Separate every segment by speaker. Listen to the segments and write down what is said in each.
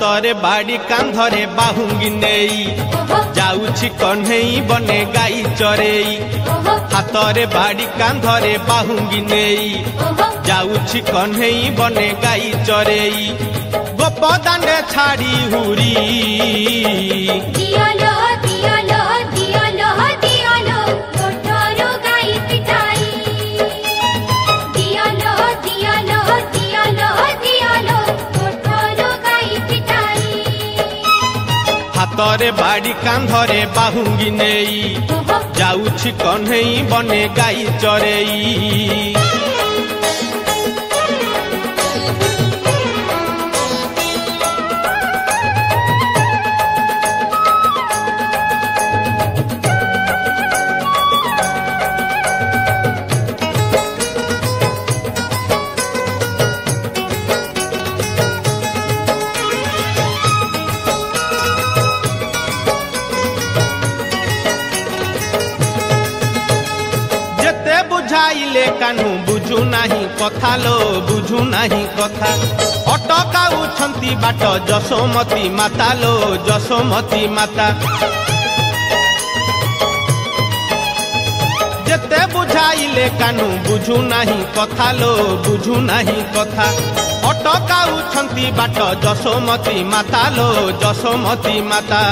Speaker 1: हातरे बाड़ी कांधरे बाहुंगी नेई जाउछि कन्हई बने गाई चरेई हातरे बाड़ी कांधरे बाहुंगी नेई जाउछि कन्हई बने गाई चरेई गोपदांडे छाड़ी हुरी
Speaker 2: दियालो दियालो दियालो दियालो कोठरो गाई पिटाई दियालो दियालो दियालो दियालो कोठरो गाई पिटाई
Speaker 1: हातरे बाड़ी कांधरे बाहुंगी नेई जाउछि कन्हई बने गाई चरेई बुझाइले कानू बुझू नाही कथा लो बुझू नाही कथा अटकाउछंती बाट जशोमती माता लो जशोमती माता जेते बुझाइले कानू बुझू नाही कथा लो बुझू नाही कथा अटकाउछंती बाट जशोमती माता लो जशोमती माता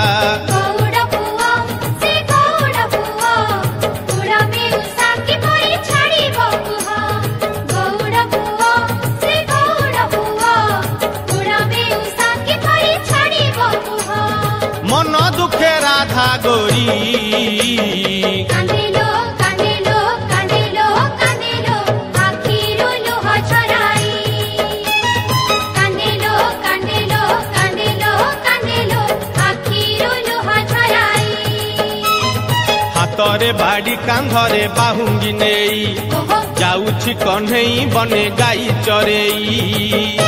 Speaker 1: मन दुखे राधा गोरी
Speaker 2: कांदेलो कांदेलो कांदेलो कांदेलो आखिरो लोह झराई कांदेलो कांदेलो कांदेलो कांदेलो आखिरो लोह झराई
Speaker 1: हातरे बाड़ी कांधरे बाहुंगी नेई जाउछि कन्हई बने गाई चरेई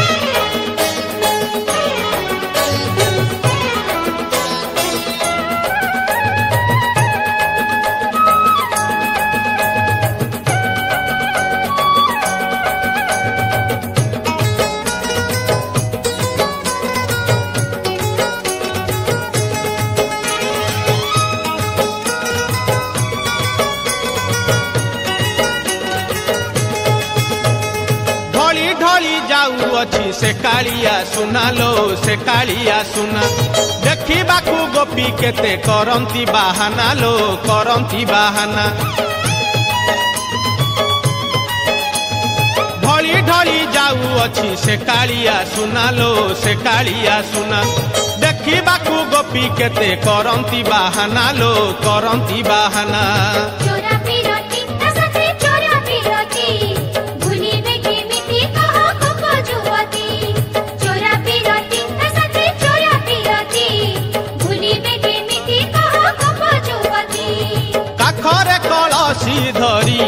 Speaker 1: ढली जाऊ अच्छी से कालिया सुना लो से कालिया सुना देखिबाकू गोपी केते करंती बाहाना लो करंती बाहाना ढली ढली जाऊ अच्छी से कालिया सुना लो से कालिया सुना देखिबाकू गोपी केते करंती बाहाना लो करंती बाहाना धरी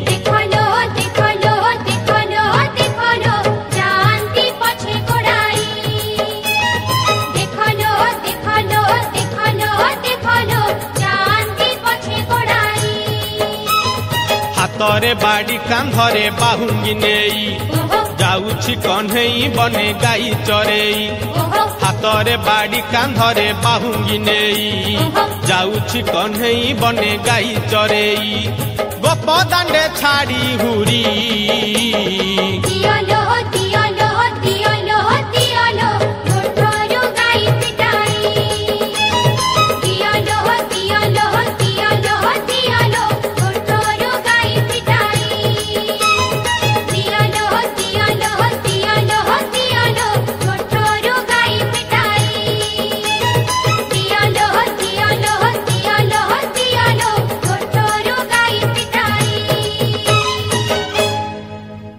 Speaker 2: देखलो देखलो देखलो देखलो जानती पछे गोड़ाई देखलो देखलो देखलो देखलो जानती पछे गोड़ाई
Speaker 1: हातरे बाड़ी कांधरे बाहुंगी नेई जाउछि कन्हई बने गाई चरेई हातरे बाड़ी कांधरे बाहुंगी नेई जाउछि कन्हई बने गाई चरेई गोपदांडे छाड़ी हुरी।